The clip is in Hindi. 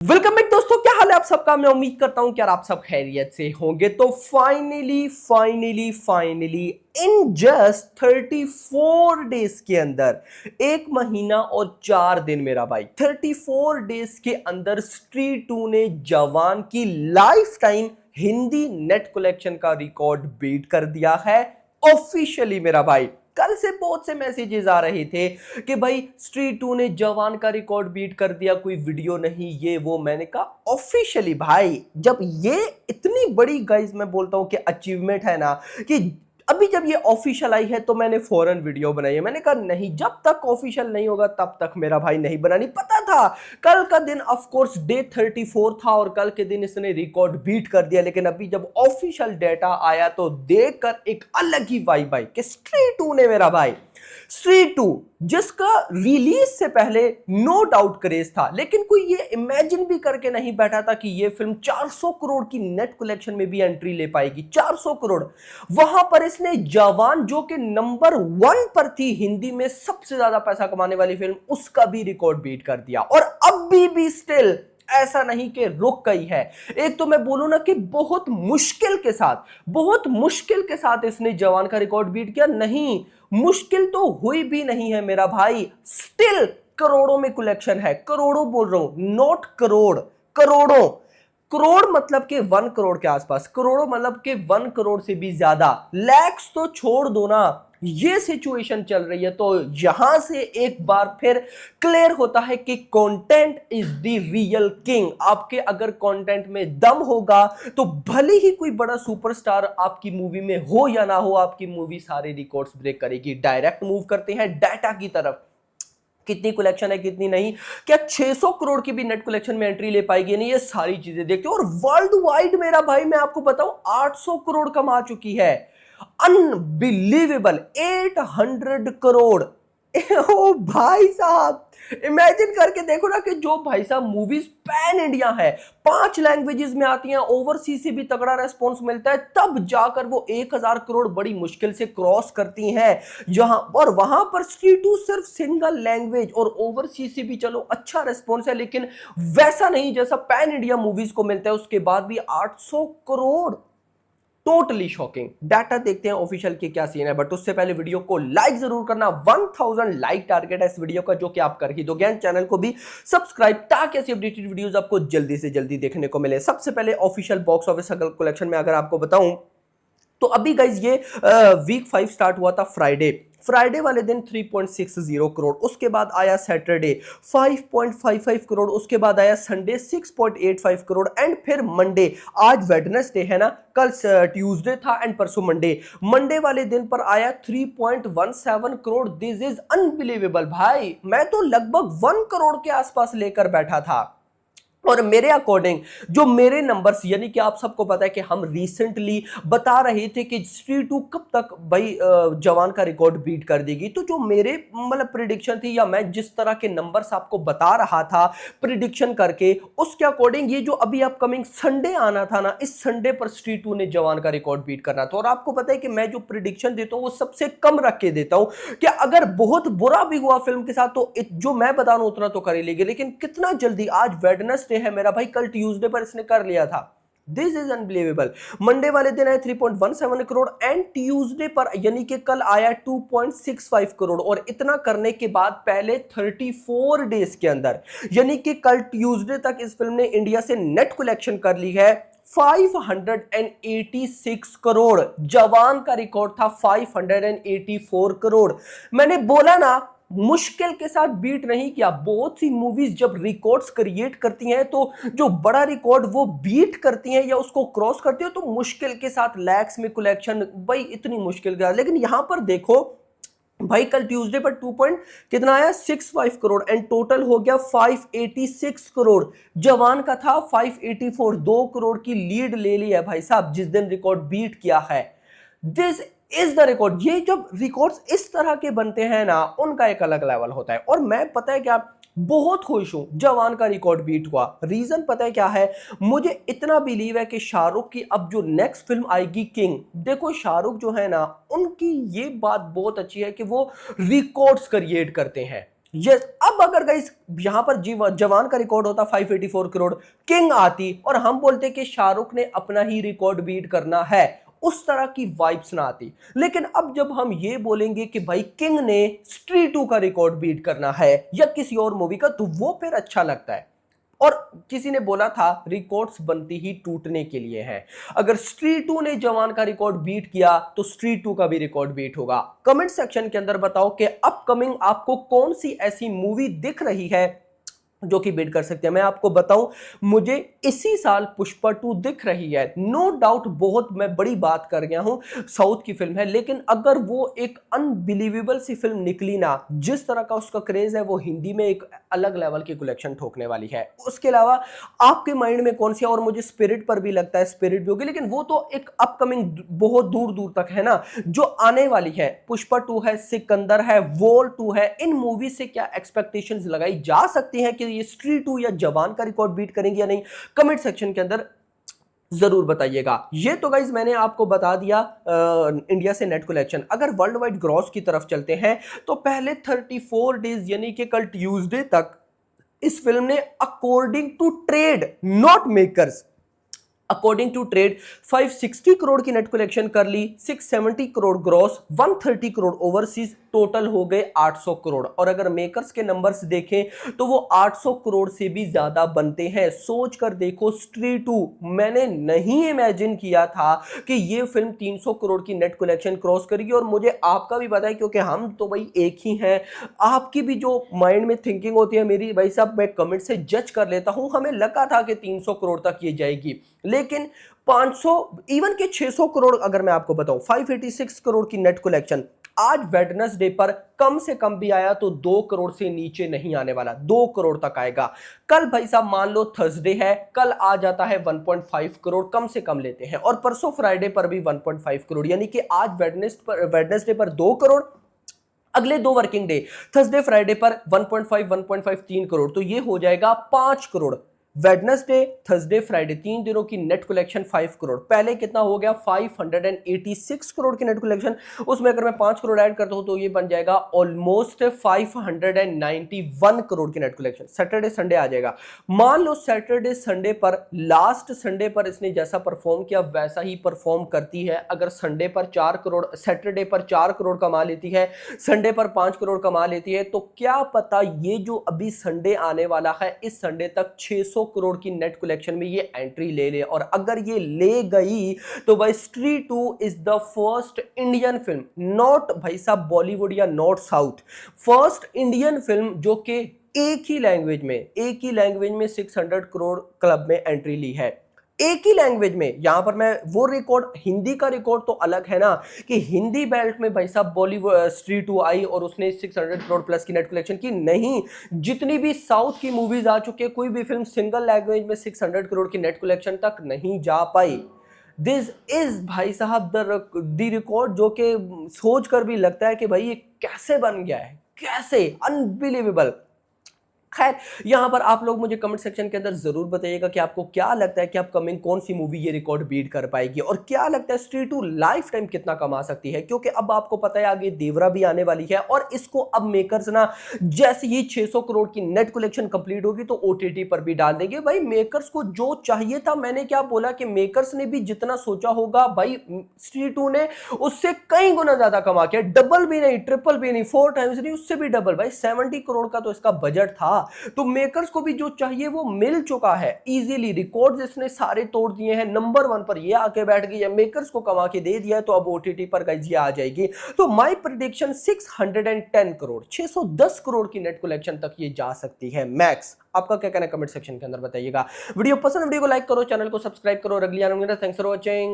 वेलकम बैक दोस्तों, क्या हाल है आप सबका। मैं उम्मीद करता हूं कि यार आप सब खैरियत से होंगे। तो फाइनली इन जस्ट 34 डेज के अंदर, एक महीना और 4 दिन मेरा भाई, 34 डेज के अंदर स्त्री 2 ने जवान की life time Hindi net collection का रिकॉर्ड बीट कर दिया है ऑफिशियली मेरा भाई। कल से बहुत से मैसेजेस आ रहे थे कि भाई स्त्री 2 ने जवान का रिकॉर्ड बीट कर दिया, कोई वीडियो नहीं ये वो। मैंने कहा ऑफिशियली भाई, जब ये इतनी बड़ी गाइस मैं बोलता हूं कि अचीवमेंट है ना, कि अभी जब ये ऑफिशियल आई है तो मैंने फौरन वीडियो बनाई है। मैंने कहा नहीं, जब तक ऑफिशियल नहीं होगा तब तक मेरा भाई नहीं बनानी। पता था कल का दिन ऑफ कोर्स डे 34 था और कल के दिन इसने रिकॉर्ड बीट कर दिया, लेकिन अभी जब ऑफिशियल डेटा आया तो देखकर एक अलग ही वाइब आई कि स्त्री 2 ने मेरा भाई, स्त्री 2 जिसका रिलीज से पहले नो डाउट क्रेज था, लेकिन कोई ये इमेजिन भी करके नहीं बैठा था कि ये फिल्म 400 करोड़ की नेट कलेक्शन में भी एंट्री ले पाएगी। 400 करोड़। वहां पर इसने जवान, जो कि नंबर 1 पर थी हिंदी में सबसे ज्यादा पैसा कमाने वाली फिल्म, उसका भी रिकॉर्ड बीट कर दिया। और अभी भी स्टिल ऐसा नहीं कि रुक गई है। एक तो मैं बोलूं ना कि बहुत मुश्किल के साथ इसने जवान का रिकॉर्ड बीट किया। नहीं, मुश्किल तो हुई भी नहीं है मेरा भाई, स्टिल करोड़ों में कलेक्शन है। करोड़ों बोल रहा हूं, नॉट करोड़, करोड़ों। करोड़ मतलब के 1 करोड़ के आसपास, करोड़ों मतलब के 1 करोड़ से भी ज्यादा। लैक्स तो छोड़ दो ना, ये सिचुएशन चल रही है। तो यहां से एक बार फिर क्लियर होता है कि content is the real king. आपके अगर कंटेंट में दम होगा तो भले ही कोई बड़ा सुपरस्टार आपकी मूवी में हो या ना हो, आपकी मूवी सारे रिकॉर्ड्स ब्रेक करेगी। डायरेक्ट मूव करते हैं डाटा की तरफ, कितनी कलेक्शन है कितनी नहीं, क्या 600 करोड़ की भी नेट कलेक्शन में एंट्री ले पाएगी नहीं, ये सारी चीजें देखते हो। और वर्ल्ड वाइड मेरा भाई मैं आपको बताऊं 800 करोड़ कमा चुकी है। अनबिलीवेबल, 800 करोड़। ओ भाई साहब, इमेजिन करके देखो ना कि जो भाई साहब मूवीज पैन इंडिया है, 5 लैंग्वेजेस में आती हैं, ओवरसीज से भी तगड़ा रेस्पॉन्स मिलता है, तब जाकर वो 1000 करोड़ बड़ी मुश्किल से क्रॉस करती हैं। जहां और वहां पर स्त्री 2 सिर्फ सिंगल लैंग्वेज और ओवरसीज से भी चलो अच्छा रेस्पॉन्स है, लेकिन वैसा नहीं जैसा पैन इंडिया मूवीज को मिलता है। उसके बाद भी 800 करोड़, टोटली शॉकिंग। डाटा देखते हैं ऑफिशियल के क्या सीन है, बट उससे पहले वीडियो को लाइक जरूर करना। 1000 लाइक टारगेट है इस वीडियो का, जो कि आप कर ही दोगे। एंड चैनल को भी सब्सक्राइब, ताकि ऐसी अपडेटेड वीडियोस आपको जल्दी से जल्दी देखने को मिले। सबसे पहले ऑफिशियल बॉक्स ऑफिस कलेक्शन में अगर आपको बताऊं तो अभी गाइज ये वीक 5 स्टार्ट हुआ था फ्राइडे वाले दिन 3.60 करोड़, उसके बाद आया सैटरडे 5.55 करोड़, उसके बाद आया संडे 6.85 करोड़, एंड फिर मंडे, आज वेडनेसडे है ना, कल ट्यूसडे था एंड परसों मंडे वाले दिन पर आया 3.17 करोड़। दिस इज अनबिलीवेबल भाई, मैं तो लगभग 1 करोड़ के आसपास लेकर बैठा था। और मेरे अकॉर्डिंग जो मेरे नंबर्स, यानी कि आप सबको पता है कि हम रिसेंटली बता रहे थे कि स्त्री 2 कब तक भाई जवान का रिकॉर्ड बीट कर देगी। तो जो मेरे मतलब प्रिडिक्शन थी, या मैं जिस तरह के नंबर्स आपको बता रहा था प्रिडिक्शन करके, उसके अकॉर्डिंग ये जो अभी अपकमिंग संडे आना था ना, इस संडे पर स्त्री 2 ने जवान का रिकॉर्ड बीट करना था। और आपको पता है कि मैं जो प्रिडिक्शन देता हूं वो सबसे कम रख के देता हूं कि अगर बहुत बुरा भी हुआ फिल्म के साथ तो जो मैं बता रहा हूं उतना तो कर ही लेगी। लेकिन कितना जल्दी, आज वेडनेसडे है मेरा भाई, कल ट्यूसडे पर इसने कर लिया था। This is unbelievable. मंडे वाले दिन आया 3.17 करोड़ एंड ट्यूसडे पर यानी कि कल आया 2.65 करोड़। और इतना करने के बाद पहले 34 डेज के अंदर, यानी कि कल ट्यूसडे तक इस फिल्म ने इंडिया से नेट कलेक्शन कर ली है 586 करोड़। जवान का रिकॉर्ड था 584 करोड़। मैंने बोला ना, मुश्किल के साथ बीट नहीं किया। बहुत सी मूवीज जब रिकॉर्ड्स क्रिएट करती हैं तो जो बड़ा रिकॉर्ड वो बीट करती हैं या उसको क्रॉस करती है, तो मुश्किल के साथ लैक्स में कलेक्शन, भाई इतनी मुश्किल के साथ। लेकिन यहां पर देखो भाई, कल ट्यूसडे पर 2 पॉइंट कितना आया 65 करोड़ एंड टोटल हो गया 586 करोड़। जवान का था 584, 2 करोड़ की लीड ले ली है भाई साहब जिस दिन रिकॉर्ड बीट किया है। This is the record. ये जब रिकॉर्ड्स इस तरह के बनते हैं ना, उनका एक अलग लेवल होता है। और मैं पता है क्या, बहुत खुश हूं जवान का रिकॉर्ड बीट हुआ। रीजन पता है क्या है, मुझे इतना बिलीव है कि शाहरुख की अब जो नेक्स्ट फिल्म आएगी किंग, देखो शाहरुख जो है ना, उनकी ये बात बहुत अच्छी है कि वो रिकॉर्ड्स क्रिएट करते हैं। यस, अब अगर गाइस यहां पर जवान का रिकॉर्ड होता 584 करोड़, किंग आती और हम बोलते कि शाहरुख ने अपना ही रिकॉर्ड बीट करना है, उस तरह की वाइब्स ना आती। लेकिन अब जब हम ये बोलेंगे कि भाई किंग ने स्त्री 2 का रिकॉर्ड बीट करना है या किसी और मूवी का, तो वो फिर अच्छा लगता है। और किसी ने बोला था रिकॉर्ड्स बनती ही टूटने के लिए है। अगर स्त्री 2 ने जवान का रिकॉर्ड बीट किया तो स्त्री 2 का भी रिकॉर्ड बीट होगा। कमेंट सेक्शन के अंदर बताओ कि अपकमिंग आपको कौन सी ऐसी मूवी दिख रही है जो कि बीट कर सकते हैं। मैं आपको बताऊं, मुझे इसी साल पुष्पा 2 दिख रही है, नो डाउट। बहुत मैं बड़ी बात कर गया हूं, साउथ की फिल्म है, लेकिन अगर वो एक अनबिलीवेबल सी फिल्म निकली ना, जिस तरह का उसका क्रेज है, वो हिंदी में एक अलग लेवल की कलेक्शन ठोकने वाली है। उसके अलावा आपके माइंड में कौन सी है? और मुझे स्पिरिट पर भी लगता है स्पिरिट भी होगी, लेकिन वो तो एक अपकमिंग बहुत दूर दूर तक है ना, जो आने वाली है। पुष्पा 2 है, सिकंदर है, वॉर 2 है। इन मूवी से क्या एक्सपेक्टेशंस लगाई जा सकती हैं कि ये स्त्री 2 या जवान का रिकॉर्ड बीट करेंगे या नहीं? कमेंट सेक्शन के अंदर जरूर बताइएगा। ये तो गाइज मैंने आपको बता दिया इंडिया से नेट कलेक्शन। अगर वर्ल्ड वाइड ग्रॉस की तरफ चलते हैं तो पहले 34 डेज यानी कि कल ट्यूसडे तक इस फिल्म ने according to trade, not makers, according to trade 560 crore की नेट कलेक्शन कर ली, 670 crore gross, 130 crore overseas, total हो गए 800 करोड़। और अगर मेकर्स के नंबर्स देखें तो वो 800 करोड़ से भी ज्यादा बनते हैं। सोच कर देखो, स्त्री 2 मैंने नहीं इमेजिन किया था कि ये फिल्म 300 करोड़ की नेट कलेक्शन क्रॉस करेगी। और मुझे आपका भी पता है, क्योंकि हम तो भाई एक ही हैं, आपकी भी जो माइंड में थिंकिंग होती है, मेरी भाई साहब मैं कमेंट से जज कर लेता हूं। हमें लगा था कि 300 करोड़ तक ये जाएगी, लेकिन 500 इवन के 600 करोड़, अगर मैं आपको बताऊं 586 करोड़ की नेट कलेक्शन आज वेडनेसडे पर कम से कम भी आया तो 2 करोड़ से नीचे नहीं आने वाला, 2 करोड़ तक आएगा। कल भाई साहब मान लो थर्सडे है, कल आ जाता है 1.5 करोड़, कम से कम लेते हैं। और परसों फ्राइडे पर भी 1.5 करोड़, यानी कि आज वेडनेसडे पर 2 करोड़, अगले 2 वर्किंग डे थर्सडे फ्राइडे पर 1.5 3 करोड़, तो ये हो जाएगा 5 करोड़। वेडनेसडे थर्सडे फ्राइडे 3 दिनों की नेट कलेक्शन 5 करोड़। पहले कितना हो गया? 586 करोड़ की नेट कलेक्शन। उसमें अगर मैं 5 करोड़ ऐड करता हूं तो ये बन जाएगा ऑलमोस्ट 591 करोड़ की नेट कलेक्शन। सैटरडे संडे आ जाएगा। मान लो सैटरडे संडे पर, लास्ट संडे पर इसने जैसा परफॉर्म किया वैसा ही परफॉर्म करती है। अगर संडे पर 4 करोड़, सैटरडे पर 4 करोड़ कमा लेती है, संडे पर 5 करोड़ कमा लेती है, तो क्या पता ये जो अभी संडे आने वाला है, इस संडे तक 600 करोड़ की नेट कलेक्शन में ये एंट्री ले ले। और अगर ये ले गई तो भाई स्त्री 2 is the first Indian film, not भाई साहब बॉलीवुड या not south, first Indian film जो कि एक ही लैंग्वेज में 600 करोड़ क्लब में एंट्री ली है। एक ही लैंग्वेज में। यहां पर मैं वो रिकॉर्ड, हिंदी का रिकॉर्ड तो अलग है ना, कि हिंदी बेल्ट में भाई साहब बॉलीवुड स्त्री 2 आई और उसने 600 करोड़ प्लस की नेट कलेक्शन की। नहीं, जितनी भी साउथ की मूवीज आ चुकी है, कोई भी फिल्म सिंगल लैंग्वेज में 600 करोड़ की नेट कलेक्शन तक नहीं जा पाई। दिस इज भाई साहब द रिकॉर्ड, जो कि सोच कर भी लगता है कि भाई ये कैसे बन गया है, कैसे, अनबिलीवेबल। खैर, यहां पर आप लोग मुझे कमेंट सेक्शन के अंदर जरूर बताइएगा कि आपको क्या लगता है कि अपकमिंग कौन सी मूवी ये रिकॉर्ड बीट कर पाएगी, और क्या लगता है स्त्री 2 लाइफ टाइम कितना कमा सकती है। क्योंकि अब आपको पता है आगे देवरा भी आने वाली है, और इसको अब मेकर्स ना जैसे ही 600 करोड़ की नेट कलेक्शन कंप्लीट होगी तो ओटीटी पर भी डाल देंगे। भाई मेकर्स को जो चाहिए था, मैंने क्या बोला कि मेकर्स ने भी जितना सोचा होगा, भाई स्त्री 2 ने उससे कई गुना ज्यादा कमा किया। डबल भी नहीं, ट्रिपल भी नहीं, 4 टाइम्स नहीं, उससे भी डबल। भाई 70 करोड़ का तो इसका बजट था, तो मेकर्स को भी जो चाहिए वो मिल चुका है इजीली। रिकॉर्ड्स इसने सारे तोड़ दिए हैं, नंबर 1 पर ये आके बैठ गई है, मेकर्स को कमा के दे दिया है, तो अब ओटीटी पर गाइस ये आ जाएगी। तो माय प्रेडिक्शन 610 करोड़, 610 करोड़ की नेट कलेक्शन तक ये जा सकती है मैक्स। आपका क्या कहना है कमेंट सेक्शन के अंदर बताइएगा। वीडियो पसंद, वीडियो को लाइक करो, चैनल को सब्सक्राइब करो। अगली आने थैंक्स फॉर वॉचिंग।